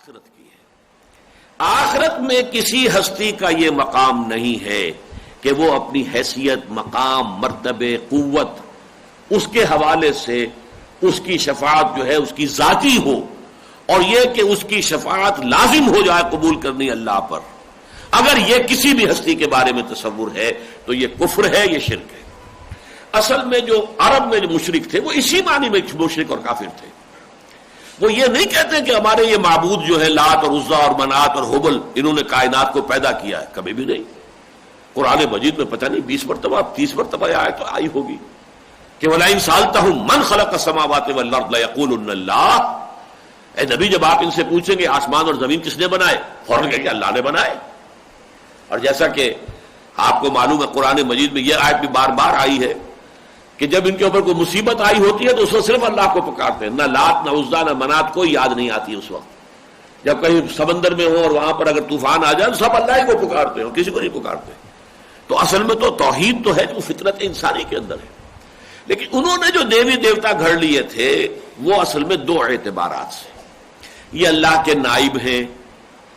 آخرت کی ہے۔ آخرت میں کسی ہستی کا یہ مقام نہیں ہے کہ وہ اپنی حیثیت، مقام، مرتبے، قوت اس کے حوالے سے اس کی شفاعت جو ہے اس کی ذاتی ہو، اور یہ کہ اس کی شفاعت لازم ہو جائے قبول کرنی اللہ پر۔ اگر یہ کسی بھی ہستی کے بارے میں تصور ہے تو یہ کفر ہے، یہ شرک ہے۔ اصل میں جو عرب میں جو مشرک تھے وہ اسی معنی میں مشرک اور کافر تھے۔ وہ یہ نہیں کہتے کہ ہمارے یہ معبود جو ہے لات اور عزا اور منات اور حبل انہوں نے کائنات کو پیدا کیا ہے، کبھی بھی نہیں۔ قرآن مجید میں پتہ نہیں 20 مرتبہ 30 مرتبہ آیت تو آئی ہوگی کہ وَلَئِن سَأَلْتَهُم مَّنْ خَلَقَ السَّمَاوَاتِ وَالْأَرْضَ لَيَقُولُنَّ اللَّهُ۔ اے نبی جب آپ ان سے پوچھیں گے آسمان اور زمین کس نے بنائے، فوراً کہیں گے اللہ نے بنائے۔ اور جیسا کہ آپ کو معلوم ہے قرآن مجید میں یہ آیت بھی بار بار آئی ہے کہ جب ان کے اوپر کوئی مصیبت آئی ہوتی ہے تو اس وقت صرف اللہ کو پکارتے ہیں، نہ لات نہ عزا نہ منات کوئی یاد نہیں آتی اس وقت۔ جب کہیں سمندر میں ہو اور وہاں پر اگر طوفان آ جائے تو سب اللہ ہی کو پکارتے ہیں، کسی کو نہیں پکارتے۔ تو اصل میں تو توحید تو ہے جو فطرت انسانی کے اندر ہے، لیکن انہوں نے جو دیوی دیوتا گھڑ لیے تھے وہ اصل میں دو اعتبارات سے، یہ اللہ کے نائب ہیں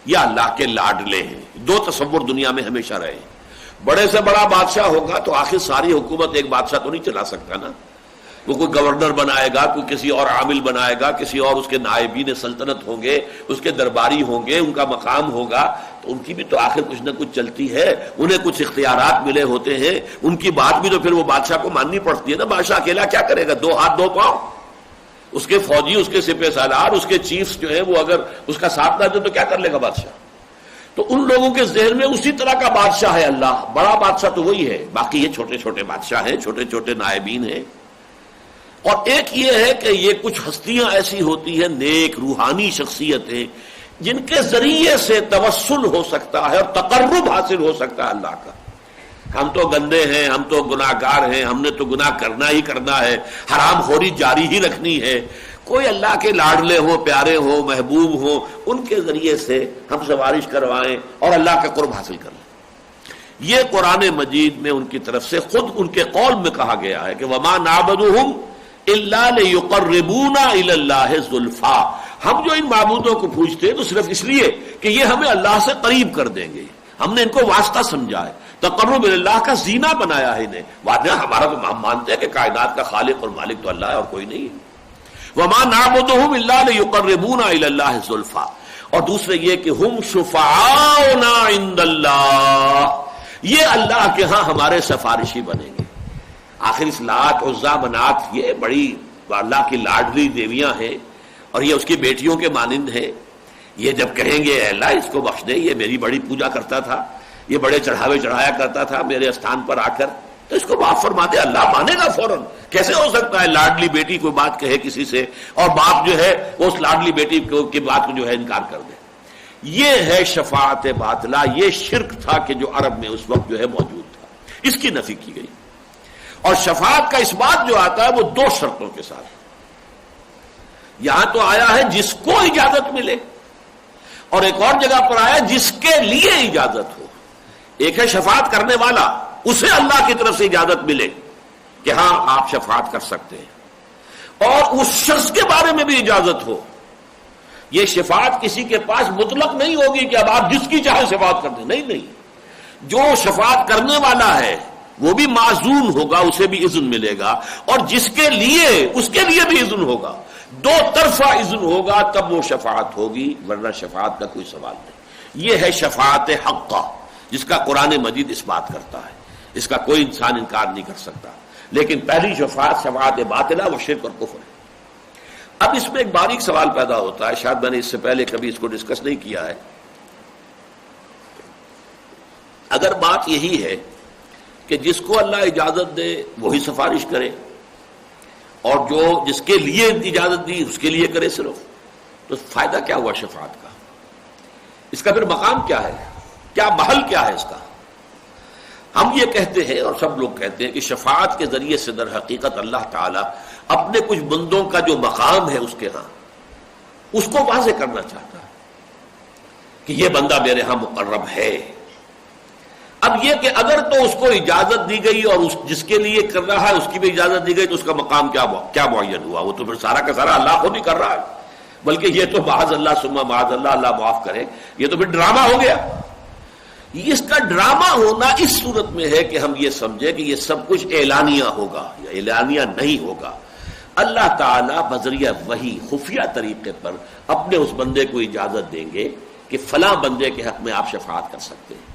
یا اللہ کے لاڈلے ہیں۔ دو تصور دنیا میں ہمیشہ رہے ہیں۔ بڑے سے بڑا بادشاہ ہوگا تو آخر ساری حکومت ایک بادشاہ تو نہیں چلا سکتا نا، وہ کوئی گورنر بنائے گا، کوئی کسی اور عامل بنائے گا، کسی اور اس کے نائبین سلطنت ہوں گے، اس کے درباری ہوں گے، ان کا مقام ہوگا، تو ان کی بھی تو آخر کچھ نہ کچھ چلتی ہے، انہیں کچھ اختیارات ملے ہوتے ہیں، ان کی بات بھی تو پھر وہ بادشاہ کو ماننی پڑتی ہے نا۔ بادشاہ اکیلا کیا کرے گا، 2 ہاتھ 2 پاؤں، اس کے فوجی، اس کے سپہ سالار، اس کے چیفز جو ہے وہ اگر اس کا ساتھ نہ دے تو کیا کر لے گا بادشاہ؟ تو ان لوگوں کے ذہن میں اسی طرح کا بادشاہ ہے اللہ، بڑا بادشاہ تو وہی ہے، باقی یہ چھوٹے چھوٹے بادشاہ ہیں، چھوٹے چھوٹے نائبین ہیں۔ اور ایک یہ ہے کہ یہ کچھ ہستیاں ایسی ہوتی ہیں، نیک روحانی شخصیتیں، جن کے ذریعے سے توسل ہو سکتا ہے اور تقرب حاصل ہو سکتا ہے اللہ کا۔ ہم تو گندے ہیں، ہم تو گناہ گار ہیں، ہم نے تو گناہ کرنا ہی کرنا ہے، حرام خوری جاری ہی رکھنی ہے۔ کوئی اللہ کے لاڈلے ہوں، پیارے ہوں، محبوب ہوں، ان کے ذریعے سے ہم سفارش کروائیں اور اللہ کا قرب حاصل کر لیں۔ یہ قرآن مجید میں ان کی طرف سے خود ان کے قول میں کہا گیا ہے کہ وَمَا نَعْبُدُهُمْ إِلَّا لِيُقَرِّبُونَا إِلَى اللَّهِ زُلْفَىٰ۔ ہم جو ان معبودوں کو پوجتے ہیں تو صرف اس لیے کہ یہ ہمیں اللہ سے قریب کر دیں گے، ہم نے ان کو واسطہ سمجھا ہے، تقرب اللہ کا زینہ بنایا ہے انہیں۔ واضح ہمارا تو ہم مانتے ہیں کہ کائنات کا خالق اور مالک تو اللہ ہے اور کوئی نہیں ہے۔ وَمَا نَعْبُدُهُمْ إِلَّا لِيُقَرِّبُونَا إِلَى اللَّهِ زُلْفَىٰ۔ اور دوسرے یہ کہ ہم شفعاؤنا عند اللہ، یہ اللہ کے ہاں ہمارے سفارشی بنیں گے۔ آخر اس لات عزا منات یہ بڑی اللہ کی لاڈلی دیویاں ہیں اور یہ اس کی بیٹیوں کے مانند ہیں۔ یہ جب کہیں گے اے اللہ اس کو بخش دے، یہ میری بڑی پوجا کرتا تھا، یہ بڑے چڑھاوے چڑھایا کرتا تھا میرے استھان پر آ کر، تو اس کو معاف فرما دے، اللہ مانے گا فوراً۔ کیسے ہو سکتا ہے لاڈلی بیٹی کوئی بات کہے کسی سے اور باپ جو ہے وہ اس لاڈلی بیٹی کی بات کو جو ہے انکار کر دے؟ یہ ہے شفاعت باطلہ، یہ شرک تھا کہ جو عرب میں اس وقت جو ہے موجود تھا، اس کی نفی کی گئی۔ اور شفاعت کا اس بات جو آتا ہے وہ 2 شرطوں کے ساتھ۔ یہاں تو آیا ہے جس کو اجازت ملے، اور ایک اور جگہ پر آیا جس کے لیے اجازت ہو۔ ایک ہے شفاعت کرنے والا، اسے اللہ کی طرف سے اجازت ملے کہ ہاں آپ شفاعت کر سکتے ہیں، اور اس شخص کے بارے میں بھی اجازت ہو۔ یہ شفاعت کسی کے پاس مطلق نہیں ہوگی کہ اب آپ جس کی چاہے شفاعت کر دیں، نہیں، جو شفاعت کرنے والا ہے وہ بھی معذون ہوگا، اسے بھی اذن ملے گا، اور جس کے لیے اس کے لیے بھی اذن ہوگا، 2 طرفہ اذن ہوگا، تب وہ شفاعت ہوگی، ورنہ شفاعت کا کوئی سوال نہیں۔ یہ ہے شفاعت حقہ جس کا قرآن مجید اس بات کرتا ہے، اس کا کوئی انسان انکار نہیں کر سکتا۔ لیکن پہلی شفاعت باطلہ وہ شرک اور کفر ہے۔ اب اس میں ایک باریک سوال پیدا ہوتا ہے، شاید میں نے اس سے پہلے کبھی اس کو ڈسکس نہیں کیا ہے۔ اگر بات یہی ہے کہ جس کو اللہ اجازت دے وہی سفارش کرے، اور جو جس کے لیے اجازت دی اس کے لیے کرے صرف، تو فائدہ کیا ہوا شفاعت کا؟ اس کا پھر مقام کیا ہے، کیا محل کیا ہے اس کا؟ ہم یہ کہتے ہیں اور سب لوگ کہتے ہیں کہ شفاعت کے ذریعے سے در حقیقت اللہ تعالیٰ اپنے کچھ بندوں کا جو مقام ہے اس کے ہاں، اس کو واضح کرنا چاہتا ہے کہ یہ بندہ میرے ہاں مقرب ہے۔ اب یہ کہ اگر تو اس کو اجازت دی گئی اور جس کے لیے کر رہا ہے اس کی بھی اجازت دی گئی تو اس کا مقام کیا معین ہوا؟ وہ تو پھر سارا کا سارا اللہ خود ہی کر رہا ہے۔ بلکہ یہ تو معاذ اللہ ثم معاذ اللہ، اللہ معاف کرے، یہ تو پھر ڈرامہ ہو گیا۔ اس کا ڈرامہ ہونا اس صورت میں ہے کہ ہم یہ سمجھے کہ یہ سب کچھ اعلانیہ ہوگا، یا اعلانیہ نہیں ہوگا۔ اللہ تعالیٰ بذریعہ وحی خفیہ طریقے پر اپنے اس بندے کو اجازت دیں گے کہ فلاں بندے کے حق میں آپ شفاعت کر سکتے ہیں۔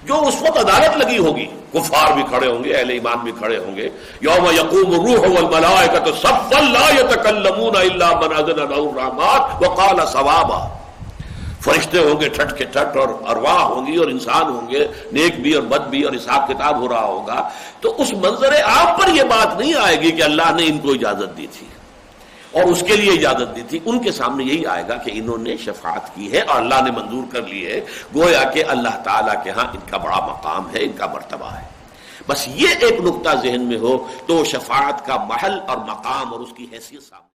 جو اس وقت عدالت لگی ہوگی، کفار بھی کھڑے ہوں گے، اہل ایمان بھی کھڑے ہوں گے، یوم یقوم الروح والملائکۃ صفا لا یتکلمون الا من اذن له الرحمن وقال صوابا، فرشتے ہوں گے ٹھٹ کے ٹھٹ، اور ارواح ہوں گی اور انسان ہوں گے، نیک بھی اور بد بھی، اور حساب کتاب ہو رہا ہوگا۔ تو اس منظر عام پر یہ بات نہیں آئے گی کہ اللہ نے ان کو اجازت دی تھی اور اس کے لیے اجازت دی تھی، ان کے سامنے یہی آئے گا کہ انہوں نے شفاعت کی ہے اور اللہ نے منظور کر لی ہے، گویا کہ اللہ تعالیٰ کے ہاں ان کا بڑا مقام ہے، ان کا مرتبہ ہے۔ بس یہ ایک نقطہ ذہن میں ہو تو شفاعت کا محل اور مقام اور اس کی حیثیت سامنے